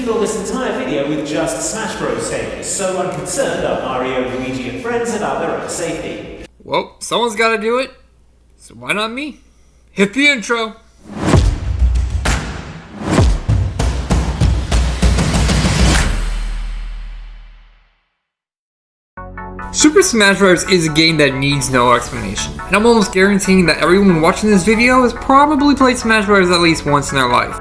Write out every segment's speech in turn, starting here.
fill this entire video with just Smash Bros stages, so unconcerned are Mario, Luigi and friends about their own safety. Well, someone's gotta do it, so why not me? Hit the intro! Super Smash Bros. Is a game that needs no explanation, and I'm almost guaranteeing that everyone watching this video has probably played Smash Bros. At least once in their life.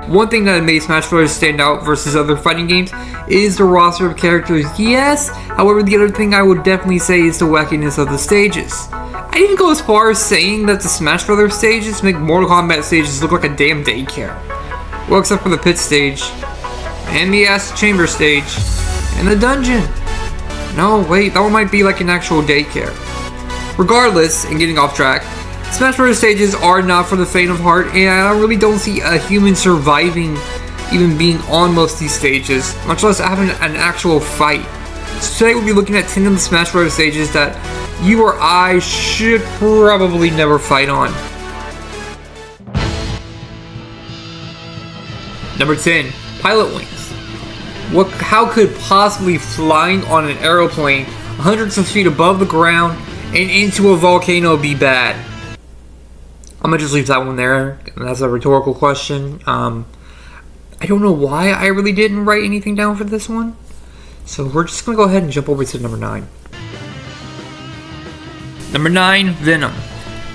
One thing that made Smash Bros. Stand out versus other fighting games is the roster of characters, yes, however the other thing I would definitely say is the wackiness of the stages. I'd even go as far as saying that the Smash Bros. Stages make Mortal Kombat stages look like a damn daycare. Well, except for the pit stage, and the Acid Chamber stage, and the dungeon. No, wait, that one might be like an actual daycare. Regardless, and getting off track, Smash Bros. Stages are not for the faint of heart, and I really don't see a human surviving even being on most of these stages, much less having an actual fight. So today we'll be looking at 10 of the Smash Bros. Stages that you or I should probably never fight on. Number 10, Pilot Wings. How could possibly flying on an aeroplane hundreds of feet above the ground and into a volcano be bad? I'm gonna just leave that one there. That's a rhetorical question. I don't know why I really didn't write anything down for this one. So we're just gonna go ahead and jump over to number 9. Number 9, Venom.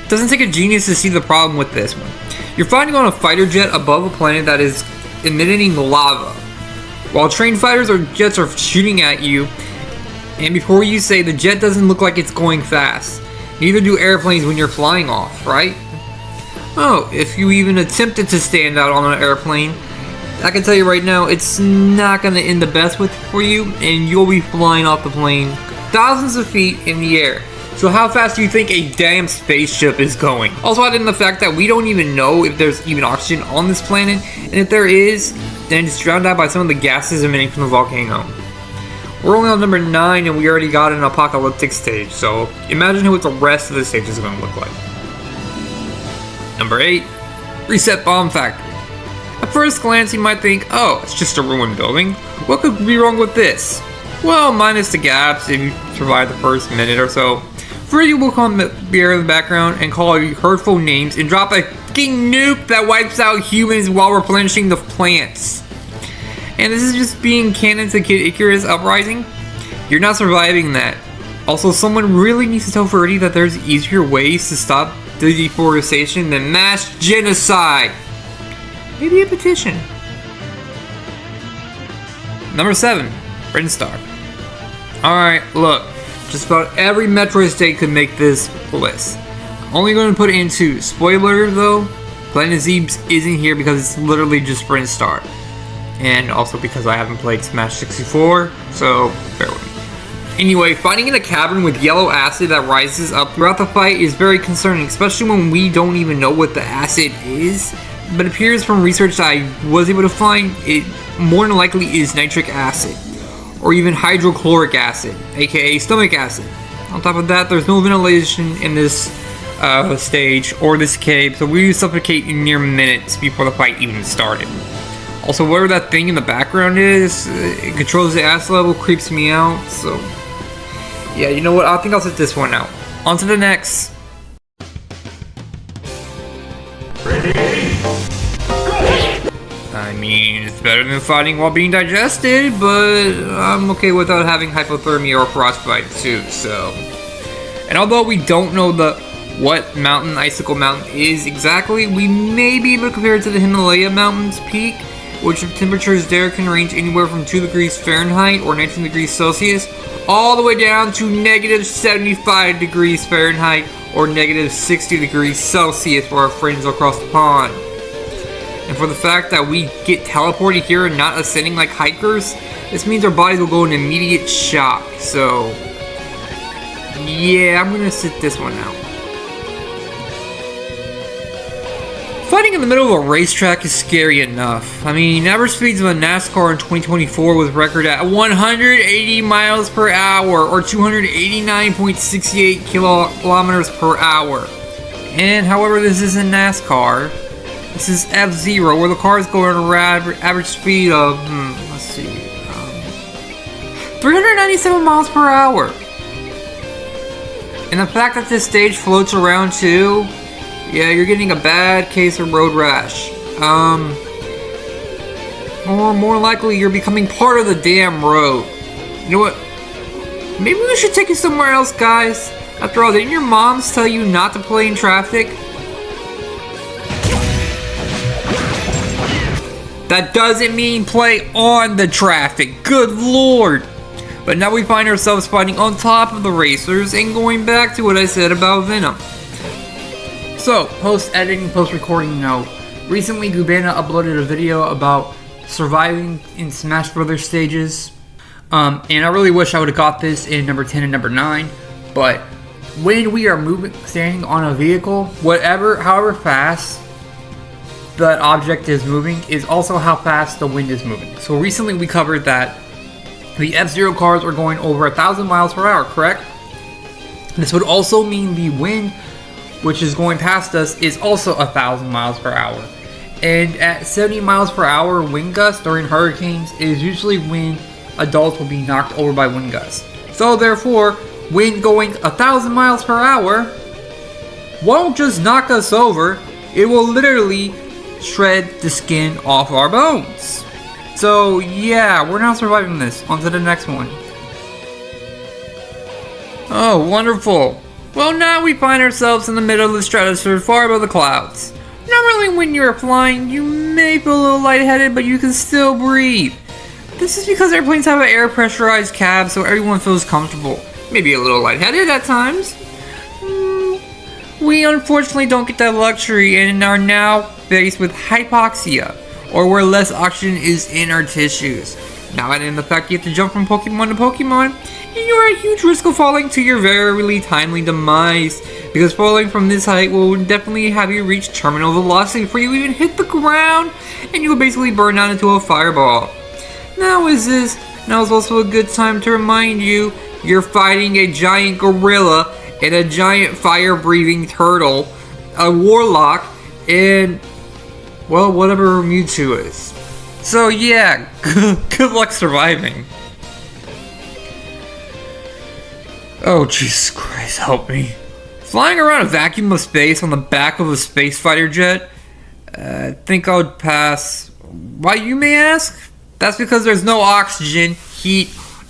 Doesn't take a genius to see the problem with this one. You're fighting on a fighter jet above a planet that is emitting lava. While trained fighters or jets are shooting at you, and before you say the jet doesn't look like it's going fast. Neither do airplanes when you're flying off, right? Oh, if you even attempted to stand out on an airplane, I can tell you right now, it's not going to end the best for you, and you'll be flying off the plane thousands of feet in the air. So how fast do you think a damn spaceship is going? Also add in the fact that we don't even know if there's even oxygen on this planet, and if there is, then it's drowned out by some of the gases emitting from the volcano. We're only on number 9 and we already got an apocalyptic stage, so imagine what the rest of the stage is going to look like. Number 8, Reset Bomb Factory. At first glance you might think, oh, it's just a ruined building. What could be wrong with this? Well, minus the gaps if you survive the first minute or so. Freddy will come here in the background and call you hurtful names and drop a fucking nuke that wipes out humans while replenishing the plants. And this is just being canon to Kid Icarus Uprising. You're not surviving that. Also, someone really needs to tell Freddy that there's easier ways to stop the deforestation than mass genocide. Maybe a petition. Number 7, Brinstar. Alright, look. Just about every Metroid state could make this list. Only going to put it in 2. Spoiler though, Planet Zebes isn't here because it's literally just Brinstar. And also because I haven't played Smash 64, so bear with me. Anyway, fighting in a cavern with yellow acid that rises up throughout the fight is very concerning, especially when we don't even know what the acid is. But it appears from research that I was able to find, it more than likely is nitric acid. Or even hydrochloric acid, aka stomach acid. On top of that, there's no ventilation in this stage or this cave, so we suffocate in mere minutes before the fight even started. Also, whatever that thing in the background is, it controls the acid level, creeps me out, so yeah, you know what, I think I'll sit this one out. On to the next. I mean, it's better than fighting while being digested, but I'm okay without having hypothermia or frostbite too, so. And although we don't know what mountain Icicle Mountain is exactly, we may be able to compare it to the Himalaya Mountain's peak, which the temperatures there can range anywhere from 2 degrees Fahrenheit or 19 degrees Celsius, all the way down to negative 75 degrees Fahrenheit or negative 60 degrees Celsius for our friends across the pond. And for the fact that we get teleported here and not ascending like hikers, this means our bodies will go in immediate shock. So, yeah, I'm gonna sit this one out. Fighting in the middle of a racetrack is scary enough. I mean, average speeds of a NASCAR in 2024 was recorded at 180 miles per hour or 289.68 kilometers per hour. And however, this isn't NASCAR. This is F-Zero, where the cars go at an average speed of, let's see, 397 miles per hour. And the fact that this stage floats around too, yeah, you're getting a bad case of road rash. Or more likely, you're becoming part of the damn road. You know what? Maybe we should take you somewhere else, guys. After all, didn't your moms tell you not to play in traffic? That doesn't mean play on the traffic. Good lord. But now we find ourselves fighting on top of the racers and going back to what I said about Venom. So, post-editing, post-recording note. Recently, Gubana uploaded a video about surviving in Smash Brothers stages. And I really wish I would have got this in number 10 and number 9. But when we are standing on a vehicle, however fast that object is moving is also how fast the wind is moving. So recently we covered that the F-Zero cars are going over 1,000 miles per hour, correct? This would also mean the wind, which is going past us, is also 1,000 miles per hour. And at 70 miles per hour wind gusts during hurricanes is usually when adults will be knocked over by wind gusts. So therefore, wind going 1,000 miles per hour won't just knock us over, it will literally shred the skin off our bones. So yeah, we're not surviving this. On to the next one. Oh, wonderful. Well, now we find ourselves in the middle of the stratosphere, far above the clouds. Normally when you're flying, you may feel a little lightheaded, but you can still breathe. This is because airplanes have an air pressurized cab, so everyone feels comfortable. Maybe a little lightheaded at times. We unfortunately don't get that luxury and are now faced with hypoxia, or where less oxygen is in our tissues. Now add in the fact you have to jump from Pokemon to Pokemon, and you're at a huge risk of falling to your very timely demise, because falling from this height will definitely have you reach terminal velocity before you even hit the ground, and you will basically burn out into a fireball. Now is also a good time to remind you, you're fighting a giant gorilla and a giant fire-breathing turtle, a warlock, and, well, whatever Mewtwo is. So yeah, good luck surviving. Oh Jesus Christ, help me. Flying around a vacuum of space on the back of a space fighter jet? I think I would pass. Why, you may ask? That's because there's no oxygen, heat,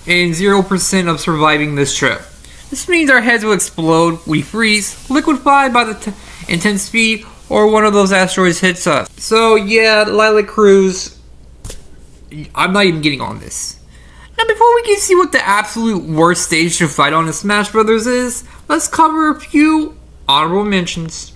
and 0% of surviving this trip. This means our heads will explode, we freeze, liquefy by the intense speed, or one of those asteroids hits us. So yeah, Lilac Cruise, I'm not even getting on this. Now before we can see what the absolute worst stage to fight on in Smash Brothers is, let's cover a few honorable mentions.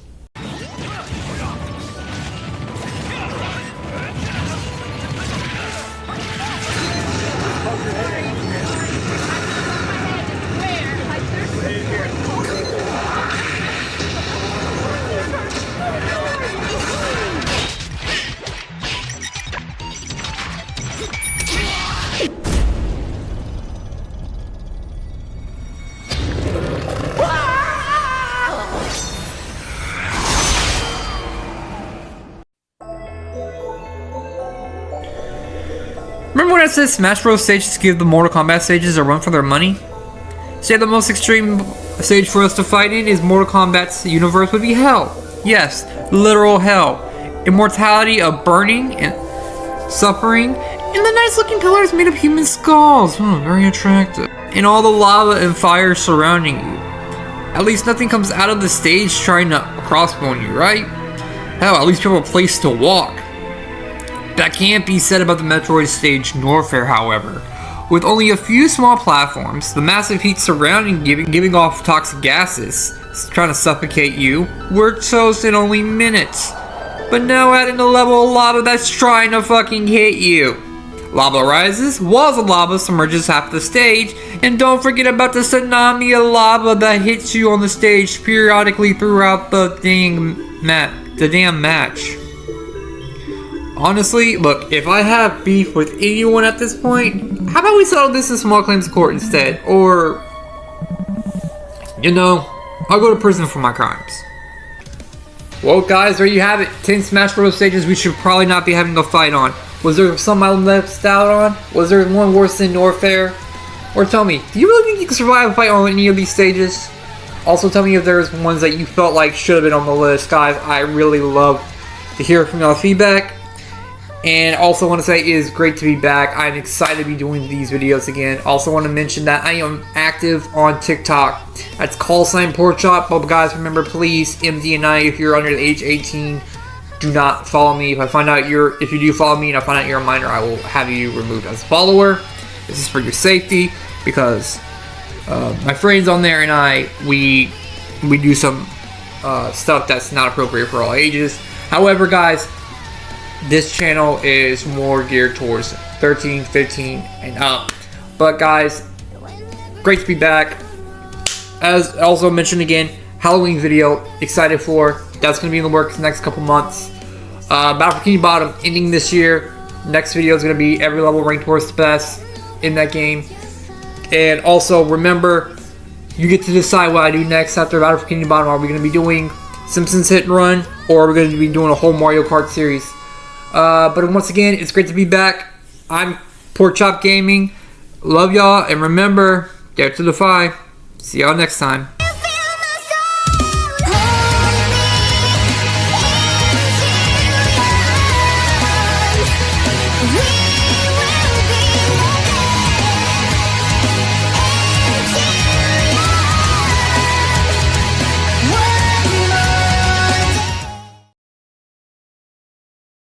Remember when I said Smash Bros. Stages give the Mortal Kombat stages a run for their money? Say the most extreme stage for us to fight in is Mortal Kombat's universe would be Hell. Yes, literal hell. Immortality of burning and suffering, and the nice looking pillars made of human skulls. Very attractive. And all the lava and fire surrounding you. At least nothing comes out of the stage trying to crossbone you, right? Hell, at least you have a place to walk. That can't be said about the Metroid stage Norfair, however. With only a few small platforms, the massive heat surrounding giving off toxic gases, trying to suffocate you, we're toast in only minutes. But now add in a level of lava that's trying to fucking hit you. Lava rises, walls of lava submerges half the stage, and don't forget about the tsunami of lava that hits you on the stage periodically throughout the damn match. Honestly, look, if I have beef with anyone at this point, how about we settle this in small claims court instead? Or, you know, I'll go to prison for my crimes. Well, guys, there you have it. 10 Smash Bros. Stages we should probably not be having a fight on. Was there some I missed out on? Was there one worse than Norfair? Or tell me, do you really think you can survive a fight on any of these stages? Also, tell me if there's ones that you felt like should have been on the list. Guys, I really love to hear from y'all's feedback. And also want to say it is great to be back. I'm excited to be doing these videos again. Also want to mention that I am active on TikTok. That's @Porkchop. But guys, remember, please, MD&I, if you're under the age 18, do not follow me. If you do follow me and I find out you're a minor, I will have you removed as a follower. This is for your safety, because my friends on there and we do some stuff that's not appropriate for all ages. However, guys, this channel is more geared towards 13, 15, and up. But guys, great to be back. As also mentioned again, Halloween video, excited for. That's going to be in the works the next couple months. Battle for Bikini Bottom ending this year. Next video is going to be every level ranked towards the best in that game. And also remember, you get to decide what I do next after Battle for Bikini Bottom. Are we going to be doing Simpsons Hit and Run, or are we going to be doing a whole Mario Kart series? But once again, it's great to be back. I'm Porkchop Gaming. Love y'all, and remember, dare to defy. See y'all next time.